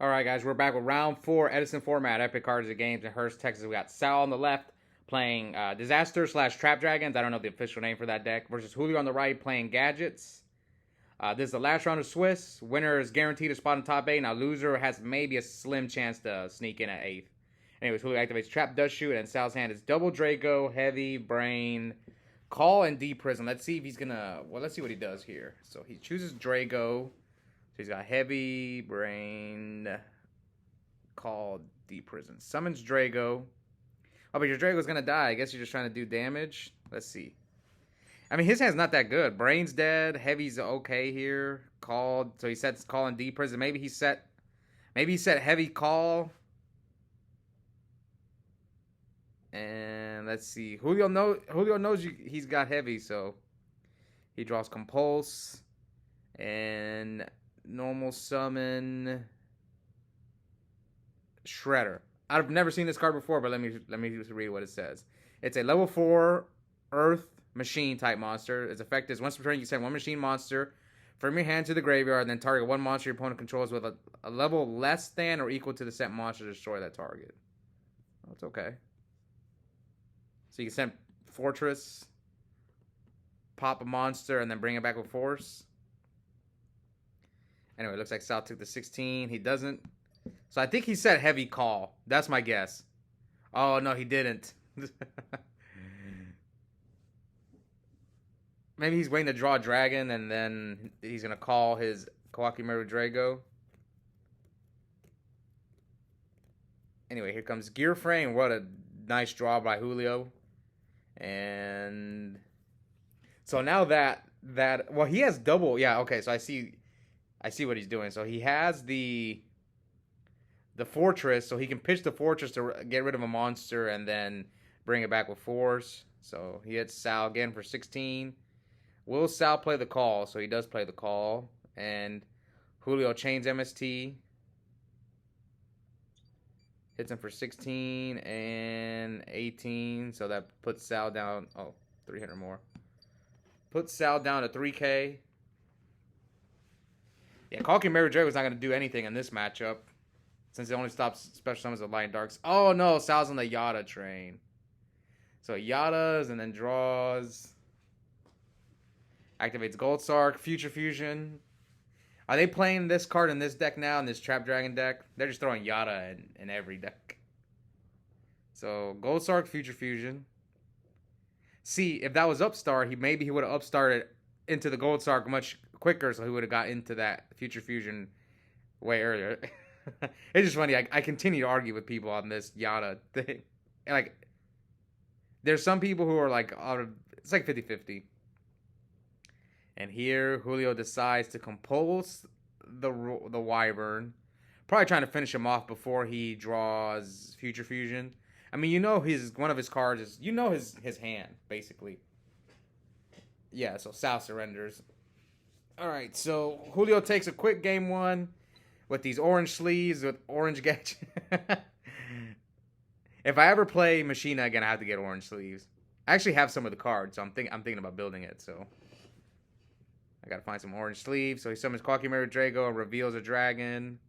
All right, guys, we're back with round four, Edison Format, Epic Cards of Games in Hurst, Texas. We got Sal on the left playing Disaster slash Trap Dragons. I don't know the official name for that deck. Versus Julio on the right playing Gadgets. This is the last round of Swiss. Winner is guaranteed a spot in top eight. Now, loser has maybe a slim chance to sneak in at eighth. Anyways, Julio activates Trap, does shoot, and Sal's hand is double Draco, Heavy, Brain, Call, and D Prison. Let's see if he's gonna. Well, let's see what he does here. So he chooses Draco. So he's got Heavy, Brain, Call, D Prison. Summons Drago. Oh, but your Drago's gonna die. I guess you're just trying to do damage. Let's see. I mean, his hand's not that good. Brain's dead. Heavy's okay here. Called. So he sets Call and D Prison. Maybe he set Heavy Call. And let's see. Julio knows he's got Heavy, so he draws Compulse and normal summon Shredder. I've never seen this card before, but let me just read what it says. It's a level 4 Earth machine type monster. Its effect is once per turn you can send one machine monster from your hand to the graveyard, and then target one monster your opponent controls with a level less than or equal to the sent monster to destroy that target. That's okay. So you can send Fortress, pop a monster, and then bring it back with force. Anyway, it looks like Sal took the 16. He doesn't. So I think he said Heavy Call. That's my guess. Oh, no, he didn't. Maybe he's waiting to draw a dragon, and then he's going to call his Kawakimeru Drago. Anyway, here comes Gear Frame. What a nice draw by Julio. And so now that well, he has double. Yeah, okay, so I see what he's doing. So he has the fortress, so he can pitch the fortress to get rid of a monster and then bring it back with force. So he hits Sal again for 16. Will Sal play the call? So he does play the call. And Julio chains MST. Hits him for 16 and 18. So that puts Sal down. Oh, 300 more. Puts Sal down to 3K. Yeah, Kawakimeru Drago is not going to do anything in this matchup, since it only stops special summons with Light Darks. Oh no, Sal's on the Yada train. So Yadas and then draws. Activates Gold Sark, Future Fusion. Are they playing this card in this deck now, in this Trap Dragon deck? They're just throwing Yada in every deck. So Gold Sark, Future Fusion. See, if that was Upstart, maybe he would have Upstarted into the Gold Sark much quicker, so he would have got into that Future Fusion way earlier. It's just funny. I continue to argue with people on this Yada thing. And like, there's some people who are like, it's like 50-50. And here, Julio decides to compulse the Wyvern. Probably trying to finish him off before he draws Future Fusion. I mean, one of his cards is, his hand, basically. Yeah, so Sal surrenders. Alright, so Julio takes a quick game one with these orange sleeves with orange gadget. If I ever play Machina again, I have to get orange sleeves. I actually have some of the cards, so I'm thinking about building it, so I gotta find some orange sleeves. So he summons Kawakimeru Drago and reveals a dragon.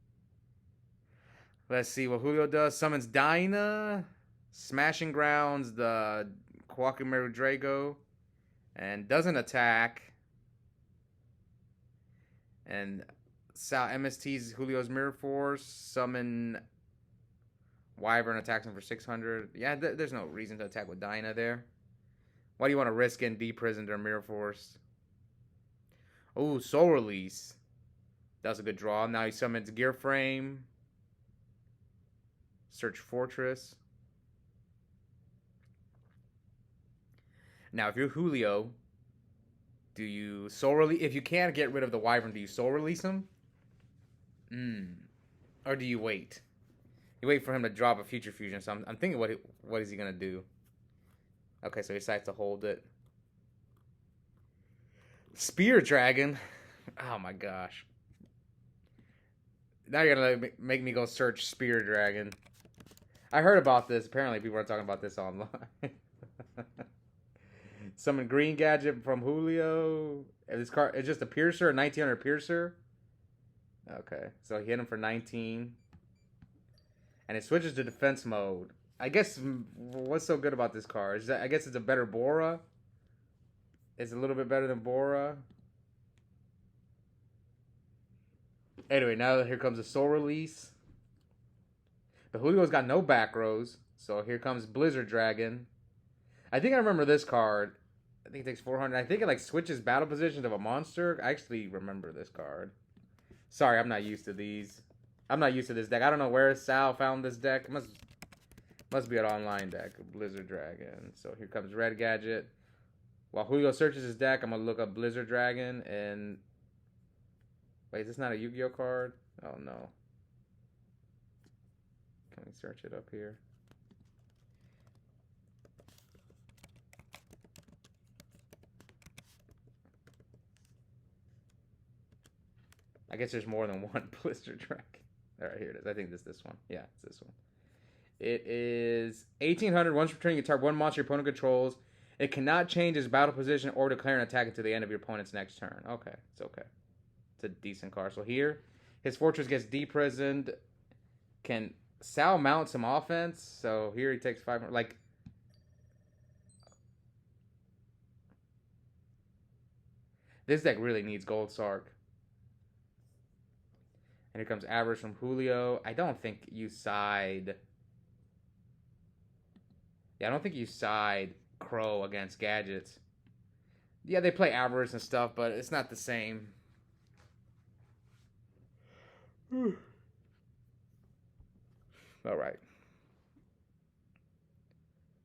Let's see what Julio does. Summons Dinah, Smashing Grounds the Kawakimeru Drago, and doesn't attack. And Sal MST's Julio's Mirror Force. Summon Wyvern, attacks him for 600. Yeah, there's no reason to attack with Dinah there. Why do you want to risk in D-Prisoned or Mirror Force? Oh, Soul Release. That was a good draw. Now he summons Gear Frame. Search Fortress. Now, if you're Julio, do you Soul Release? If you can't get rid of the Wyvern, do you Soul Release him? Or do you wait? You wait for him to drop a Future Fusion. So I'm thinking, what is he going to do? Okay, so he decides to hold it. Spear Dragon. Oh my gosh. Now you're going to make me go search Spear Dragon. I heard about this. Apparently people are talking about this online. Summon Green Gadget from Julio. And this card, it's just a Piercer, a 1900 Piercer. Okay, so he hit him for 19. And it switches to defense mode. I guess what's so good about this card is that I guess it's a better Bora. It's a little bit better than Bora. Anyway, now here comes a soul release. But Julio's got no back rows. So here comes Blizzard Dragon. I think I remember this card. I think it takes 400. I think it like switches battle positions of a monster. I actually remember this card. Sorry, I'm not used to these. I'm not used to this deck. I don't know where Sal found this deck. It must be an online deck. Blizzard Dragon. So here comes Red Gadget. While Julio searches his deck, I'm gonna look up Blizzard Dragon and wait, is this not a Yu-Gi-Oh card? Oh no. Can we search it up here? I guess there's more than one Blizzard Dragon. Alright, here it is. I think this one. Yeah, it's this one. It is 1800. Once returning, you target one monster your opponent controls. It cannot change its battle position or declare an attack until the end of your opponent's next turn. Okay, it's okay. It's a decent card. So here, his fortress gets deprisoned. Can Sal mount some offense? So here he takes 500. Like, this deck really needs Gold Sark. And here comes Average from Julio. I don't think you side. Yeah, I don't think you side Crow against Gadgets. Yeah, they play Avarice and stuff, but it's not the same. Alright.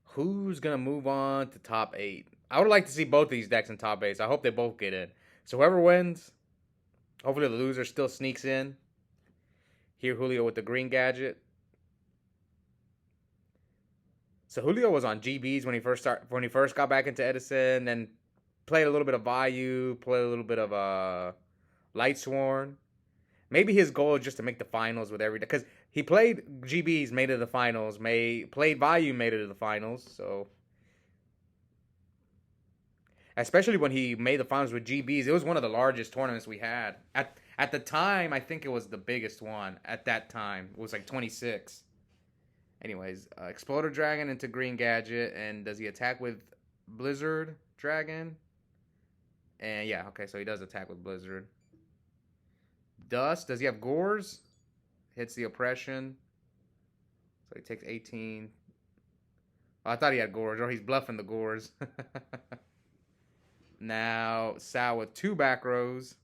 Who's going to move on to top 8? I would like to see both of these decks in top 8, so I hope they both get in. So whoever wins, hopefully the loser still sneaks in. Here, Julio with the green gadget. So Julio was on GBs when he first got back into Edison, and played a little bit of Vayu, played a little bit of Lightsworn. Maybe his goal is just to make the finals with every, because he played GBs, made it to the finals. Played Vayu, made it to the finals. So especially when he made the finals with GBs, it was one of the largest tournaments we had at the time. I think it was the biggest one at that time. It was like 26. Anyways, Exploder Dragon into Green Gadget, and does he attack with Blizzard Dragon? And yeah, okay, so he does attack with Blizzard. Dust, does he have Gores? Hits the Oppression. So he takes 18. Oh, I thought he had Gores, or he's bluffing the Gores. Now, Sal with 2 back rows.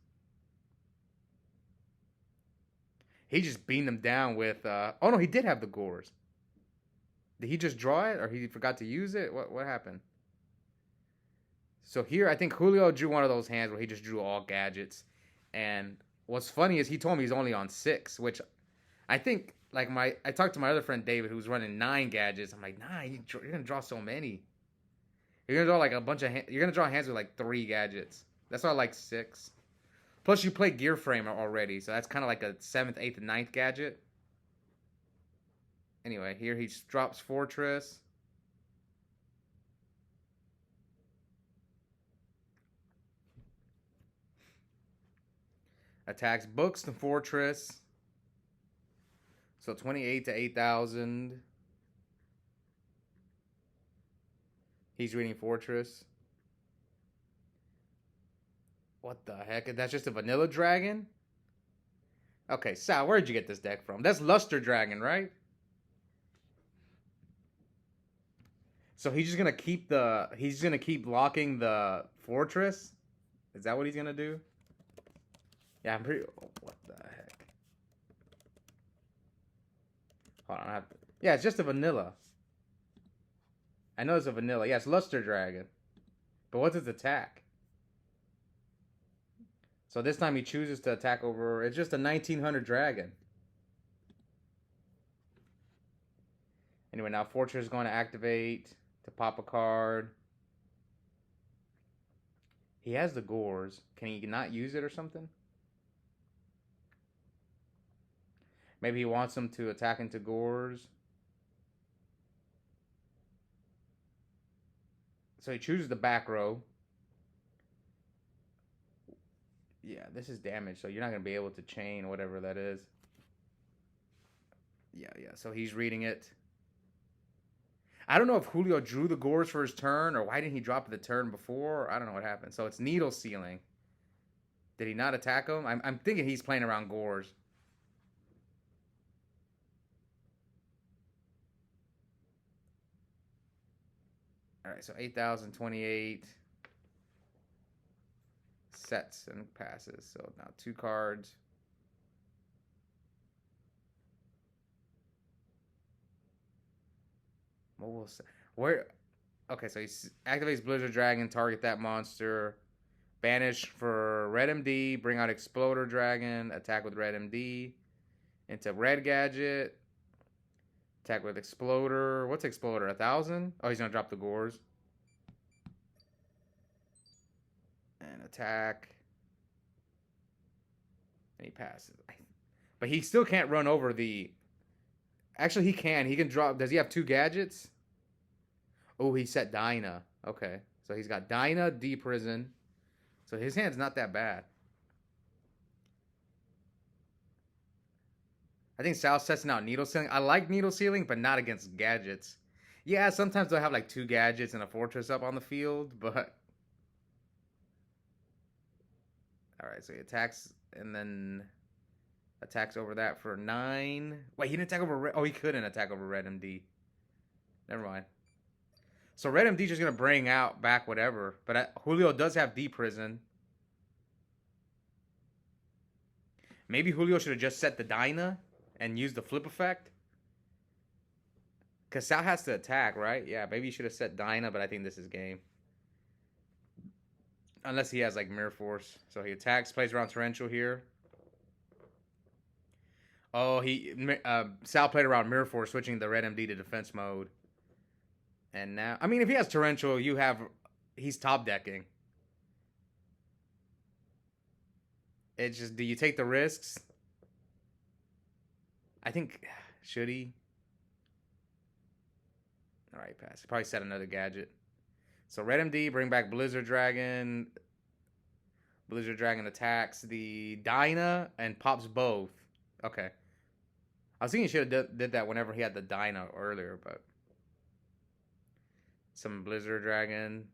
He just beamed them down with... oh, no, he did have the Gores. Did he just draw it, or he forgot to use it? What happened? So here, I think Julio drew one of those hands where he just drew all gadgets. And what's funny is he told me he's only on 6, which I think, like, I talked to my other friend David, who's running 9 gadgets. I'm like, nah, you're going to draw so many. You're going to draw, like, a bunch of... You're going to draw hands with, like, 3 gadgets. That's why I like 6. Plus, you play Gear Frame already, so that's kind of like a 7th, 8th, and 9th gadget. Anyway, here he drops Fortress. Attacks Books to Fortress. So 28 to 8,000. He's reading Fortress. What the heck? That's just a vanilla dragon? Okay, Sal, where'd you get this deck from? That's Luster Dragon, right? So he's just gonna keep locking the Fortress? Is that what he's gonna do? Yeah, I'm pretty... Oh, what the heck? Hold on, yeah, it's just a vanilla. I know it's a vanilla. Yeah, it's Luster Dragon. But what's its attack? So this time he chooses to attack over... It's just a 1900 dragon. Anyway, now Fortress is going to activate to pop a card. He has the Gores. Can he not use it or something? Maybe he wants him to attack into Gores. So he chooses the back row. Yeah, this is damage, so you're not gonna be able to chain whatever that is. Yeah, yeah. So he's reading it. I don't know if Julio drew the gores for his turn or why didn't he drop the turn before. I don't know what happened. So it's needle sealing. Did he not attack him? I'm thinking he's playing around gores. All right, so 8,028 sets and passes. So now 2 cards. What will where? Okay, so he activates Blizzard Dragon, target that monster. Banish for Red MD, bring out Exploder Dragon, attack with Red MD. Into Red Gadget, attack with Exploder. What's Exploder? 1,000? Oh, he's gonna drop the gores. And attack. And he passes. But he still can't run over the... Actually, he can. He can drop... Does he have 2 gadgets? Oh, he set Dyna. Okay. So he's got Dyna, D-Prison. So his hand's not that bad. I think Sal's testing out needle sealing. I like needle sealing, but not against gadgets. Yeah, sometimes they'll have like 2 gadgets and a fortress up on the field, but... Alright, so he attacks and then attacks over that for 9. Wait, he didn't attack over red. Oh, he couldn't attack over Red MD. Never mind. So Red MD just going to bring out back whatever. But Julio does have D-Prison. Maybe Julio should have just set the Dyna and used the flip effect. Because Sal has to attack, right? Yeah, maybe he should have set Dyna, but I think this is game. Unless he has like Mirror Force. So he attacks, plays around Torrential here. Oh, Sal played around Mirror Force, switching the Red MD to defense mode. And now, I mean, if he has Torrential, he's top decking. It's just, do you take the risks? I think, should he? All right, pass. He probably set another gadget. So Red MD, bring back Blizzard Dragon. Blizzard Dragon attacks the Dyna and pops both. Okay. I was thinking he should have did that whenever he had the Dyna earlier, but... Some Blizzard Dragon.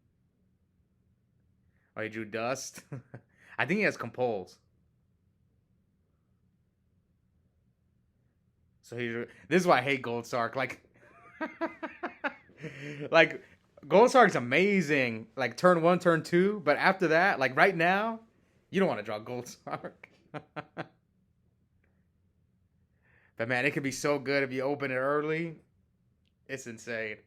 Oh, he drew Dust. I think he has Compulse. So this is why I hate Gold Sark. Like... like... Gold Sark's amazing, like turn 1, turn 2, but after that, like right now, you don't want to draw Gold Sark. But man, it could be so good if you open it early. It's insane.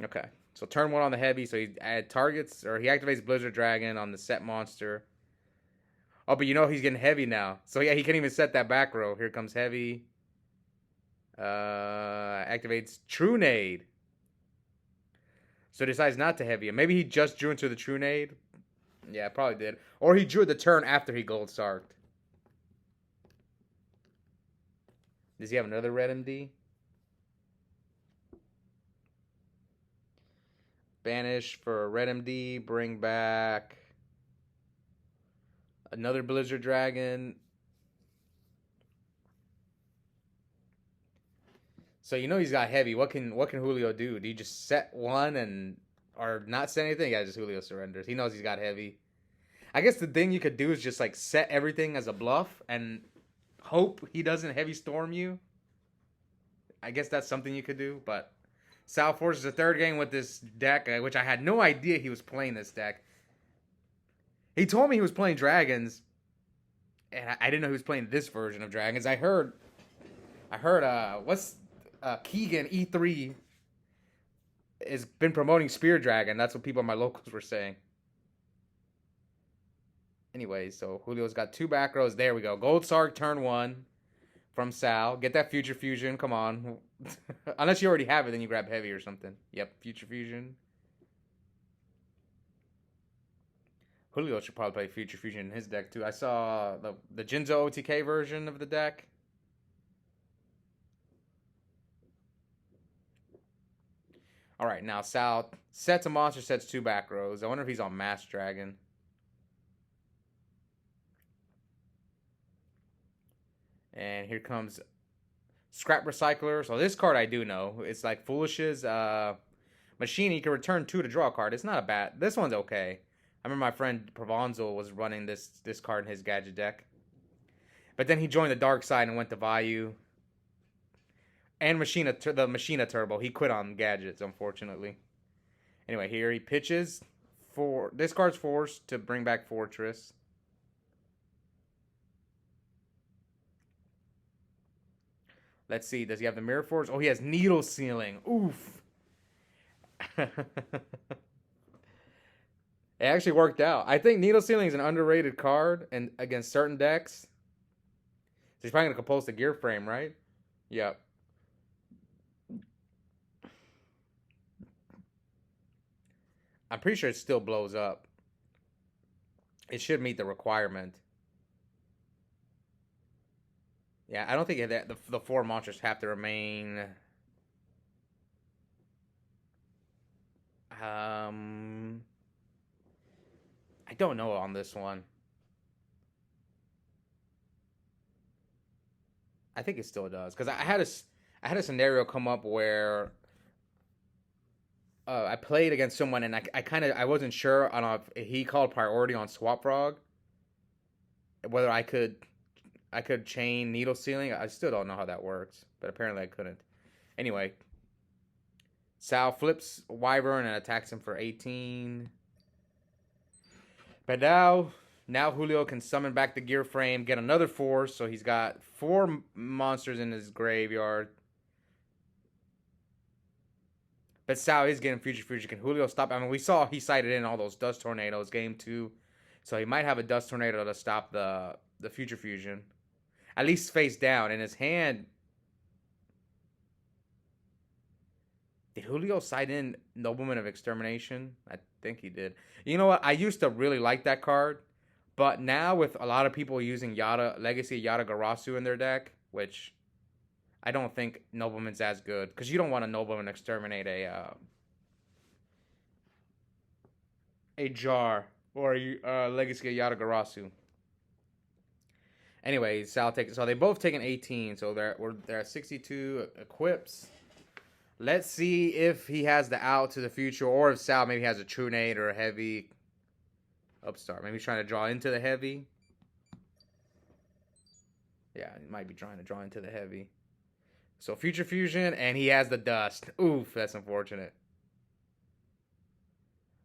Okay, so turn 1 on the heavy, so he activates Blizzard Dragon on the set monster. Oh, but you know he's getting heavy now. So yeah, he can't even set that back row. Here comes heavy. Activates Trunade. So decides not to heavy him. Maybe he just drew into the Trunade. Yeah, probably did. Or he drew the turn after he Gold Sarked. Does he have another Red MD? Banish for Red MD. Bring back another Blizzard Dragon. So you know he's got heavy. What can Julio do? Do you just set one or not set anything? Yeah, just Julio surrenders. He knows he's got heavy. I guess the thing you could do is just like set everything as a bluff and hope he doesn't heavy storm you. I guess that's something you could do, but Sal forces a third game with this deck, which I had no idea he was playing this deck. He told me he was playing Dragons, and I didn't know he was playing this version of Dragons. I heard what's Keegan E3 has been promoting Spear Dragon. That's what people in my locals were saying. Anyway, so Julio's got 2 back rows. There we go. Gold Sark turn 1 from Sal. Get that Future Fusion. Come on. Unless you already have it, then you grab Heavy or something. Yep, Future Fusion. Julio should probably play Future Fusion in his deck too. I saw the Jinzo OTK version of the deck. All right, now Sal sets a monster, sets 2 back rows. I wonder if he's on Mass Dragon. And here comes Scrap Recycler. So this card I do know. It's like Foolish's machine. You can return 2 to draw a card. It's not a bad. This one's okay. I remember my friend Provanzo was running this card in his gadget deck. But then he joined the dark side and went to Vayu. And the Machina Turbo. He quit on gadgets, unfortunately. Anyway, here he pitches. This card's forced to bring back Fortress. Let's see. Does he have the Mirror Force? Oh, he has Needle Sealing. Oof. It actually worked out. I think Needle Sealing is an underrated card and against certain decks. So he's probably going to compose the Gear Frame, right? Yep. I'm pretty sure it still blows up. It should meet the requirement. Yeah, I don't think that the 4 monsters have to remain. I don't know on this one. I think it still does because I had a scenario come up where I played against someone and I wasn't sure on if he called priority on Swap Frog, whether I could chain Needle Sealing. I still don't know how that works, but apparently I couldn't. Anyway, Sal flips Wyvern and attacks him for 18. But now Julio can summon back the Gear Frame, get another force, so he's got 4 monsters in his graveyard. But Sal is getting Future Fusion. Can Julio stop? I mean, we saw he sighted in all those Dust Tornadoes game 2. So he might have a Dust Tornado to stop the Future Fusion. At least face down. In his hand... Did Julio sight in Nobleman of Extermination? I think he did. You know what? I used to really like that card. But now with a lot of people using Legacy Yada Garasu in their deck, which... I don't think Nobleman's as good. Because you don't want a Nobleman exterminate a jar. Or a Legacy of Yada Garasu. Anyway, Sal takes... So they both taken 18. So they're at 62 equips. Let's see if he has the out to the future. Or if Sal maybe has a True Nade or a Heavy Upstart. Maybe he's trying to draw into the Heavy. Yeah, he might be trying to draw into the Heavy. So Future Fusion, and he has the Dust. Oof, that's unfortunate.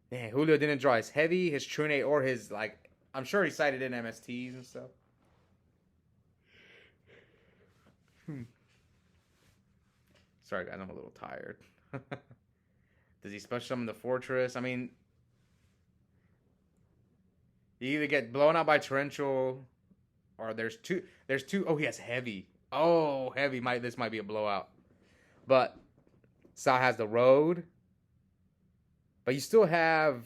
Man, Julio didn't draw his Heavy, his True Nade, or his, like... I'm sure he cited in MSTs and stuff. Sorry, guys, I'm a little tired. Does he special summon the Fortress? I mean... You either get blown out by Torrential, or there's two... Oh, he has Heavy. Oh, Heavy. This might be a blowout. But Sal has the Road. But you still have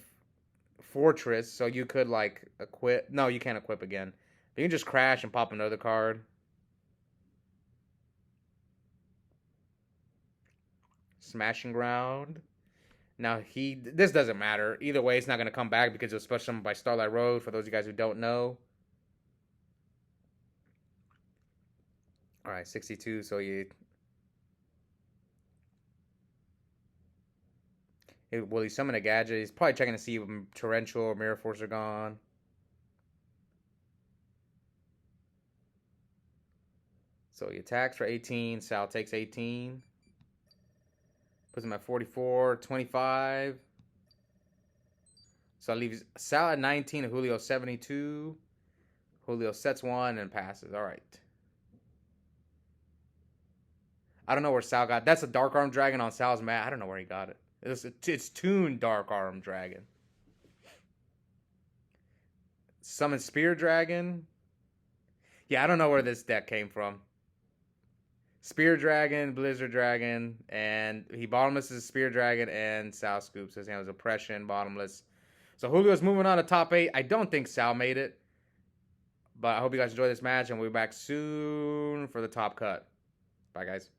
Fortress, so you could, like, equip... No, you can't equip again. But you can just crash and pop another card. Smashing Ground. Now, this doesn't matter. Either way, it's not going to come back because it was special summoned by Starlight Road, for those of you guys who don't know. Alright, 62, so you... Will he summon a gadget? He's probably checking to see if Torrential or Mirror Force are gone. So he attacks for 18. Sal takes 18. Puts him at 44, 25. So I leave Sal at 19 and Julio 72. Julio sets 1 and passes. Alright. I don't know where Sal got. That's a Dark Arm Dragon on Sal's mat. I don't know where he got it. It's Toon Dark Arm Dragon. Summon Spear Dragon. Yeah, I don't know where this deck came from. Spear Dragon, Blizzard Dragon, and he bottomlesses Spear Dragon and Sal scoops. His hand was Oppression, bottomless. So Julio's moving on to top 8. I don't think Sal made it. But I hope you guys enjoy this match, and we'll be back soon for the top cut. Bye, guys.